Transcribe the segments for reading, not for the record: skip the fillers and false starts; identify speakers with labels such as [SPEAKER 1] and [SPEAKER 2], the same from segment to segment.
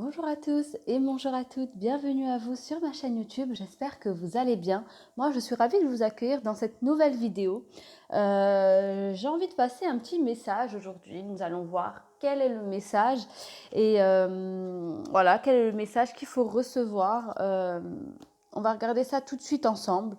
[SPEAKER 1] Bonjour à tous et bonjour à toutes, bienvenue à vous sur ma chaîne YouTube, j'espère que vous allez bien. Moi je suis ravie de vous accueillir dans cette nouvelle vidéo. J'ai envie de passer un petit message aujourd'hui, nous allons voir quel est le message et voilà, quel est le message qu'il faut recevoir. On va regarder ça tout de suite ensemble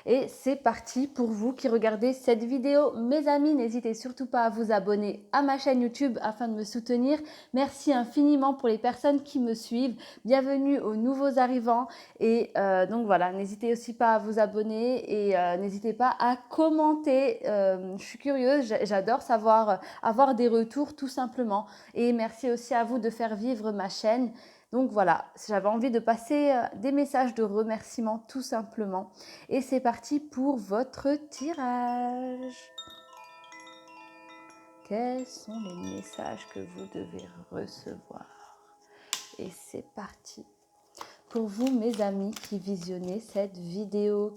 [SPEAKER 1] et c'est parti pour vous qui regardez cette vidéo. Mes amis, n'hésitez surtout pas à vous abonner à ma chaîne YouTube afin de me soutenir. Merci infiniment pour les personnes qui me suivent. Bienvenue aux nouveaux arrivants et donc voilà, n'hésitez aussi pas à vous abonner et n'hésitez pas à commenter. Je suis curieuse, j'adore savoir avoir des retours tout simplement et merci aussi à vous de faire vivre ma chaîne. Donc voilà, j'avais envie de passer des messages de remerciement tout simplement. Et c'est parti pour votre tirage. Quels sont les messages que vous devez recevoir? Et c'est parti. Pour vous, mes amis qui visionnez cette vidéo,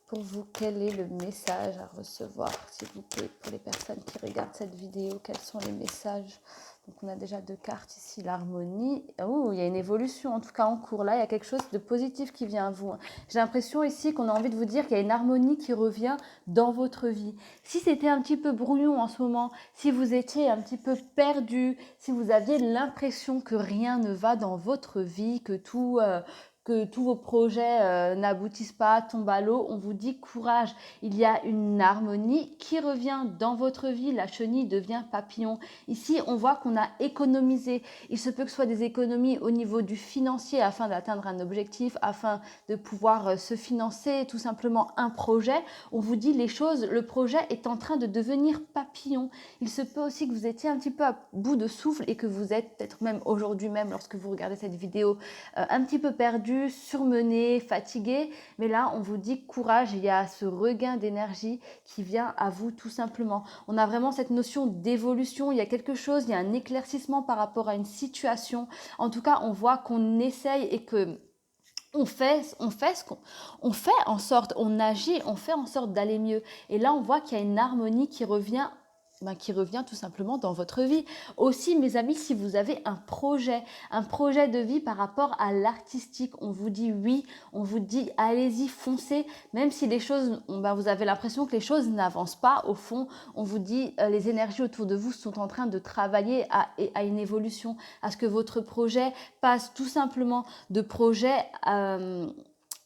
[SPEAKER 1] pour vous, quel est le message à recevoir, s'il vous plaît, pour les personnes qui regardent cette vidéo, quels sont les messages? Donc on a déjà deux cartes ici, l'harmonie. Oh, il y a une évolution en tout cas en cours. Là, il y a quelque chose de positif qui vient à vous. J'ai l'impression ici qu'on a envie de vous dire qu'il y a une harmonie qui revient dans votre vie. Si c'était un petit peu brouillon en ce moment, si vous étiez un petit peu perdu, si vous aviez l'impression que rien ne va dans votre vie, que tous vos projets n'aboutissent pas, tombent à l'eau, on vous dit courage. Il y a une harmonie qui revient dans votre vie. La chenille devient papillon. Ici, on voit qu'on a économisé. Il se peut que ce soit des économies au niveau du financier afin d'atteindre un objectif, afin de pouvoir se financer tout simplement un projet. On vous dit les choses, le projet est en train de devenir papillon. Il se peut aussi que vous étiez un petit peu à bout de souffle et que vous êtes peut-être même aujourd'hui même lorsque vous regardez cette vidéo un petit peu perdu, surmené, fatigué. Mais là, on vous dit courage, il y a ce regain d'énergie qui vient à vous tout simplement. On a vraiment cette notion d'évolution, il y a quelque chose, il y a un éclaircissement par rapport à une situation. En tout cas, on voit qu'on essaye et que on fait ce qu'on fait en sorte, on agit, on fait en sorte d'aller mieux. Et là, on voit qu'il y a une harmonie qui revient tout simplement dans votre vie. Aussi, mes amis, si vous avez un projet de vie par rapport à l'artistique, on vous dit oui, on vous dit allez-y, foncez, même si les choses, vous avez l'impression que les choses n'avancent pas, au fond, on vous dit les énergies autour de vous sont en train de travailler à une évolution, à ce que votre projet passe tout simplement de projet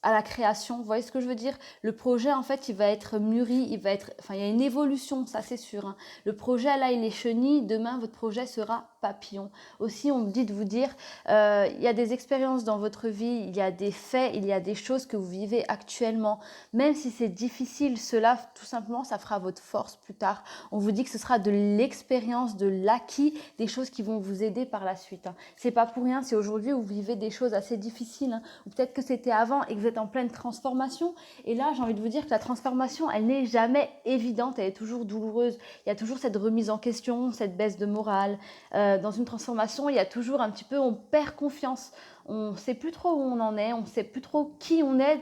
[SPEAKER 1] à la création. Vous voyez ce que je veux dire? Le projet, en fait, il va être mûri, il y a une évolution, ça c'est sûr. Hein. Le projet, là, il est chenille. Demain, votre projet sera papillon. Aussi, on me dit de vous dire, il y a des expériences dans votre vie, il y a des faits, il y a des choses que vous vivez actuellement. Même si c'est difficile, cela, tout simplement, ça fera votre force plus tard. On vous dit que ce sera de l'expérience, de l'acquis, des choses qui vont vous aider par la suite. Hein. C'est pas pour rien si aujourd'hui vous vivez des choses assez difficiles, hein, ou peut-être que c'était avant et que vous êtes en pleine transformation. Et là, j'ai envie de vous dire que la transformation, elle n'est jamais évidente, elle est toujours douloureuse. Il y a toujours cette remise en question, cette baisse de morale. Dans une transformation, il y a toujours un petit peu, on perd confiance. On ne sait plus trop où on en est, on ne sait plus trop qui on est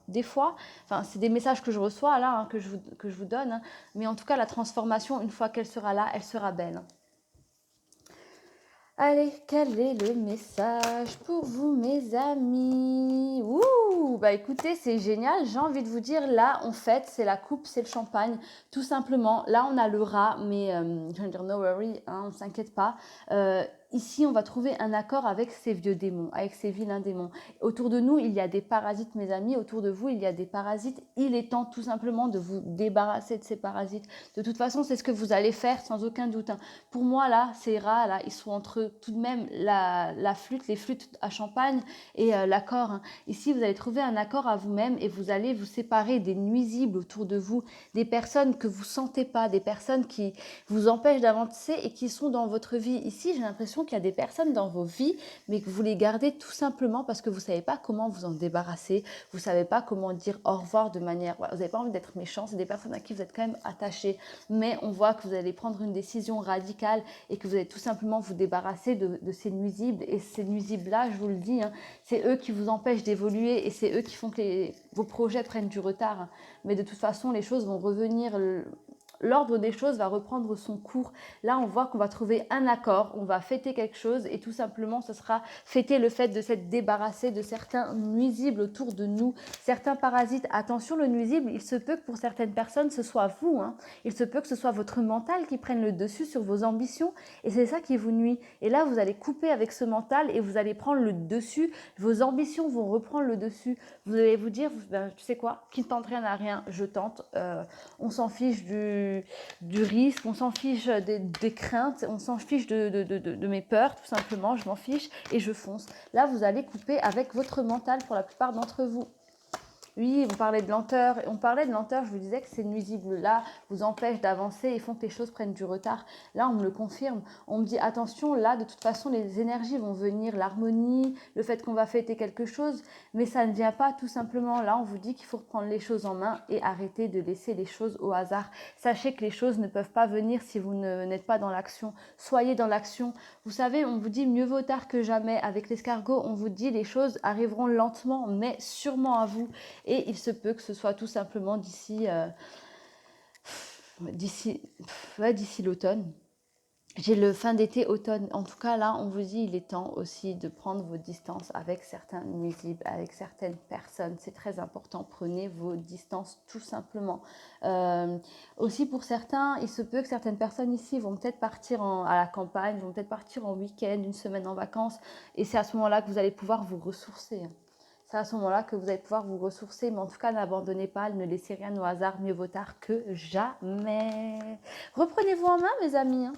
[SPEAKER 1] des fois. Enfin, c'est des messages que je reçois là, hein, que je vous donne. Hein. Mais en tout cas, la transformation, une fois qu'elle sera là, elle sera belle. Allez, quel est le message pour vous, mes amis? Ouh, écoutez, c'est génial. J'ai envie de vous dire, là, on fête, c'est la coupe, c'est le champagne, tout simplement. Là, on a le rat, mais je vais dire no worry, hein, on ne s'inquiète pas. Ici, on va trouver un accord avec ces vieux démons, avec ces vilains démons. Autour de nous, il y a des parasites, mes amis. Autour de vous, il y a des parasites. Il est temps tout simplement de vous débarrasser de ces parasites. De toute façon, c'est ce que vous allez faire sans aucun doute. Hein. Pour moi, là, ces rats, là, ils sont entre tout de même la flûte, les flûtes à champagne et l'accord. Hein. Ici, vous allez trouver un accord à vous-même et vous allez vous séparer des nuisibles autour de vous, des personnes que vous sentez pas, des personnes qui vous empêchent d'avancer et qui sont dans votre vie. Ici, j'ai l'impression qu'il y a des personnes dans vos vies, mais que vous les gardez tout simplement parce que vous ne savez pas comment vous en débarrasser, vous ne savez pas comment dire au revoir de manière... Vous n'avez pas envie d'être méchant, c'est des personnes à qui vous êtes quand même attaché, mais on voit que vous allez prendre une décision radicale et que vous allez tout simplement vous débarrasser de ces nuisibles. Et ces nuisibles-là, je vous le dis, hein, c'est eux qui vous empêchent d'évoluer et c'est eux qui font que vos projets prennent du retard. Hein. Mais de toute façon, les choses vont revenir l'ordre des choses va reprendre son cours. Là, on voit qu'on va trouver un accord, on va fêter quelque chose et tout simplement, ce sera fêter le fait de s'être débarrassé de certains nuisibles autour de nous, certains parasites. Attention, le nuisible, il se peut que pour certaines personnes, ce soit vous. Hein. Il se peut que ce soit votre mental qui prenne le dessus sur vos ambitions et c'est ça qui vous nuit. Et là, vous allez couper avec ce mental et vous allez prendre le dessus. Vos ambitions vont reprendre le dessus. Vous allez vous dire, ben, tu sais quoi, qui ne tente rien à rien, je tente. On s'en fiche du risque, on s'en fiche des craintes, on s'en fiche de mes peurs, tout simplement, je m'en fiche et je fonce. Là, vous allez couper avec votre mental pour la plupart d'entre vous. Oui, on parlait de lenteur. Je vous disais que ces nuisibles-là vous empêchent d'avancer et font que les choses prennent du retard. Là, on me le confirme. On me dit, attention, là, de toute façon, les énergies vont venir, l'harmonie, le fait qu'on va fêter quelque chose, mais ça ne vient pas tout simplement. Là, on vous dit qu'il faut reprendre les choses en main et arrêter de laisser les choses au hasard. Sachez que les choses ne peuvent pas venir si vous n'êtes pas dans l'action. Soyez dans l'action. Vous savez, on vous dit mieux vaut tard que jamais. Avec l'escargot, on vous dit les choses arriveront lentement, mais sûrement à vous. Et il se peut que ce soit tout simplement d'ici l'automne. J'ai le fin d'été, automne. En tout cas, là, on vous dit il est temps aussi de prendre vos distances avec certains nuisibles, avec certaines personnes. C'est très important. Prenez vos distances tout simplement. Aussi, pour certains, il se peut que certaines personnes ici vont peut-être partir à la campagne, vont peut-être partir en week-end, une semaine en vacances. Et c'est à ce moment-là que vous allez pouvoir vous ressourcer. C'est à ce moment-là que vous allez pouvoir vous ressourcer, mais en tout cas, n'abandonnez pas, ne laissez rien au hasard, mieux vaut tard que jamais. Reprenez-vous en main, mes amis. Hein.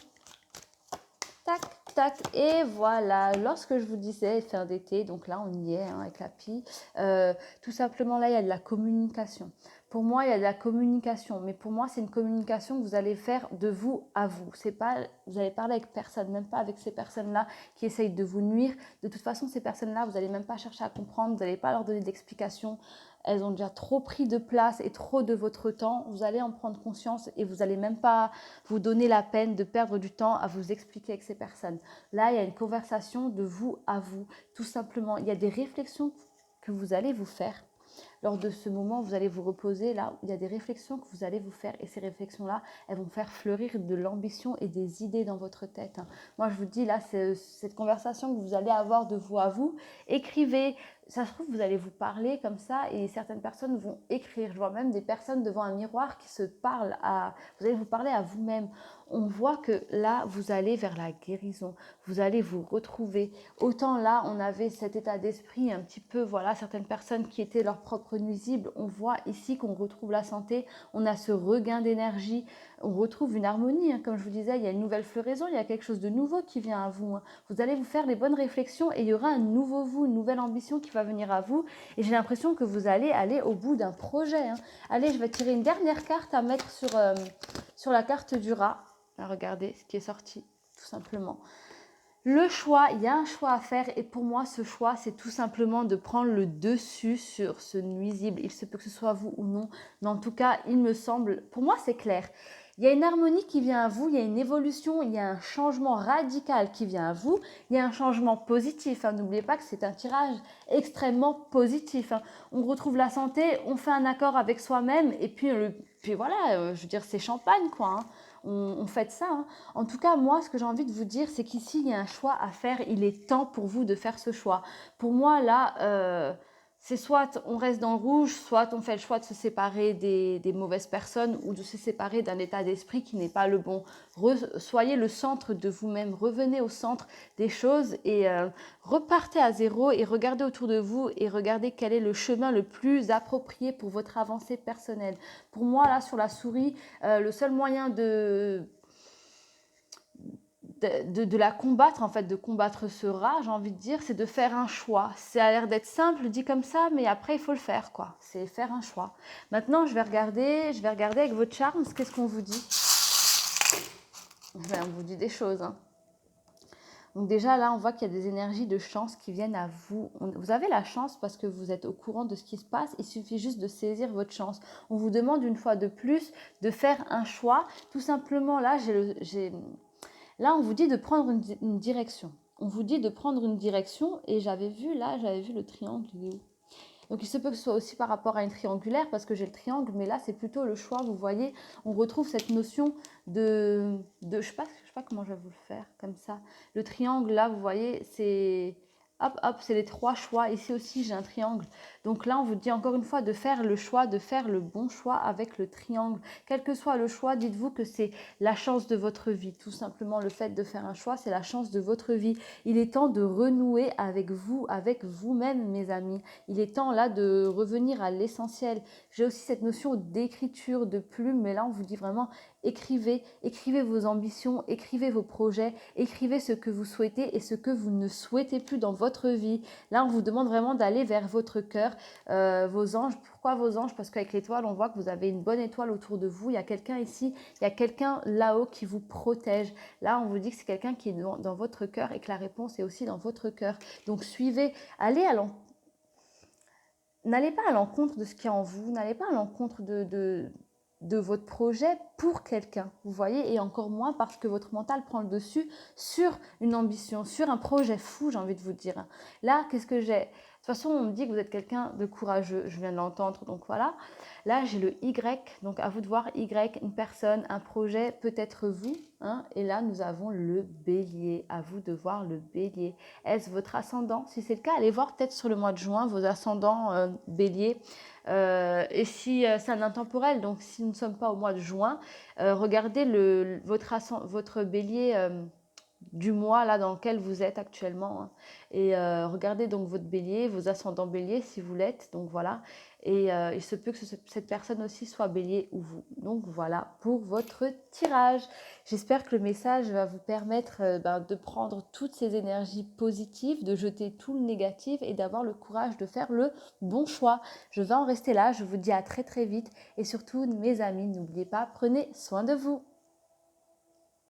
[SPEAKER 1] Tac, tac, et voilà. Lorsque je vous disais fin d'été, donc là, on y est hein, avec la pie, tout simplement, là, il y a de la communication. Pour moi, il y a de la communication, mais pour moi, c'est une communication que vous allez faire de vous à vous. C'est pas, vous allez parler avec personne, même pas avec ces personnes-là qui essayent de vous nuire. De toute façon, ces personnes-là, vous n'allez même pas chercher à comprendre, vous n'allez pas leur donner d'explications. Elles ont déjà trop pris de place et trop de votre temps. Vous allez en prendre conscience et vous n'allez même pas vous donner la peine de perdre du temps à vous expliquer avec ces personnes. Là, il y a une conversation de vous à vous, tout simplement. Il y a des réflexions que vous allez vous faire. Lors de ce moment, vous allez vous reposer, là, il y a des réflexions que vous allez vous faire et ces réflexions-là, elles vont faire fleurir de l'ambition et des idées dans votre tête. Moi, je vous dis, là, c'est cette conversation que vous allez avoir de vous à vous. Écrivez, ça se trouve, vous allez vous parler comme ça et certaines personnes vont écrire. Je vois même des personnes devant un miroir qui se parlent vous allez vous parler à vous-même. On voit que là, vous allez vers la guérison, vous allez vous retrouver. Autant là, on avait cet état d'esprit un petit peu, voilà, certaines personnes qui étaient leurs propres nuisibles. On voit ici qu'on retrouve la santé, on a ce regain d'énergie, on retrouve une harmonie. Hein. Comme je vous disais, il y a une nouvelle floraison, il y a quelque chose de nouveau qui vient à vous. Hein. Vous allez vous faire les bonnes réflexions et il y aura un nouveau vous, une nouvelle ambition qui va venir à vous. Et j'ai l'impression que vous allez aller au bout d'un projet. Hein. Allez, je vais tirer une dernière carte à mettre sur la carte du rat. Regardez ce qui est sorti, tout simplement. Le choix, il y a un choix à faire et pour moi, ce choix, c'est tout simplement de prendre le dessus sur ce nuisible. Il se peut que ce soit vous ou non, mais en tout cas, il me semble, pour moi, c'est clair. Il y a une harmonie qui vient à vous, il y a une évolution, il y a un changement radical qui vient à vous, il y a un changement positif. Hein. N'oubliez pas que c'est un tirage extrêmement positif. Hein. On retrouve la santé, on fait un accord avec soi-même et puis voilà, je veux dire, c'est champagne quoi. Hein. On fait ça. Hein. En tout cas, moi, ce que j'ai envie de vous dire, c'est qu'ici, il y a un choix à faire. Il est temps pour vous de faire ce choix. Pour moi, là, c'est soit on reste dans le rouge, soit on fait le choix de se séparer des mauvaises personnes ou de se séparer d'un état d'esprit qui n'est pas le bon. Soyez le centre de vous-même, revenez au centre des choses et repartez à zéro et regardez autour de vous et regardez quel est le chemin le plus approprié pour votre avancée personnelle. Pour moi, là, sur la souris, le seul moyen de la combattre, en fait, de combattre ce rat, j'ai envie de dire, c'est de faire un choix. Ça a l'air d'être simple, dit comme ça, mais après, il faut le faire, quoi. C'est faire un choix. Maintenant, je vais regarder avec votre charme, qu'est-ce qu'on vous dit. On vous dit des choses, hein. Donc déjà, là, on voit qu'il y a des énergies de chance qui viennent à vous. Vous avez la chance parce que vous êtes au courant de ce qui se passe. Il suffit juste de saisir votre chance. On vous demande une fois de plus de faire un choix. Tout simplement, là, là, on vous dit de prendre une direction. On vous dit de prendre une direction et j'avais vu le triangle. Il est où ? Donc il se peut que ce soit aussi par rapport à une triangulaire, parce que j'ai le triangle, mais là c'est plutôt le choix, vous voyez, on retrouve cette notion je sais pas comment je vais vous le faire, comme ça. Le triangle, là, vous voyez, c'est... Hop, hop, c'est les 3 choix. Ici aussi, j'ai un triangle. Donc là, on vous dit encore une fois de faire le choix, de faire le bon choix avec le triangle. Quel que soit le choix, dites-vous que c'est la chance de votre vie. Tout simplement, le fait de faire un choix, c'est la chance de votre vie. Il est temps de renouer avec vous, avec vous-même, mes amis. Il est temps là de revenir à l'essentiel. J'ai aussi cette notion d'écriture, de plume, mais là, on vous dit vraiment écrivez, écrivez vos ambitions, écrivez vos projets, écrivez ce que vous souhaitez et ce que vous ne souhaitez plus dans votre vie. Là, on vous demande vraiment d'aller vers votre cœur, vos anges. Pourquoi vos anges? Parce qu'avec l'étoile, on voit que vous avez une bonne étoile autour de vous. Il y a quelqu'un ici, il y a quelqu'un là-haut qui vous protège. Là, on vous dit que c'est quelqu'un qui est dans votre cœur et que la réponse est aussi dans votre cœur. Donc, suivez, allez à l'encontre. N'allez pas à l'encontre de ce qui est en vous, n'allez pas à l'encontre de votre projet pour quelqu'un, vous voyez, et encore moins parce que votre mental prend le dessus sur une ambition, sur un projet fou, j'ai envie de vous dire. Là, qu'est-ce que j'ai? De toute façon, on me dit que vous êtes quelqu'un de courageux, je viens de l'entendre, donc voilà. Là, j'ai le Y, donc à vous de voir Y, une personne, un projet, peut-être vous, hein, et là, nous avons le Bélier, à vous de voir le Bélier. Est-ce votre ascendant? Si c'est le cas, allez voir peut-être sur le mois de juin vos ascendants Bélier. Et si c'est un intemporel, donc si nous ne sommes pas au mois de juin, regardez votre bélier du mois là dans lequel vous êtes actuellement, hein. Et regardez donc votre bélier, vos ascendants bélier si vous l'êtes, donc voilà. Et il se peut que cette personne aussi soit bélier ou vous. Donc voilà pour votre tirage. J'espère que le message va vous permettre de prendre toutes ces énergies positives, de jeter tout le négatif et d'avoir le courage de faire le bon choix. Je vais en rester là, je vous dis à très très vite et surtout mes amis, n'oubliez pas, prenez soin de vous.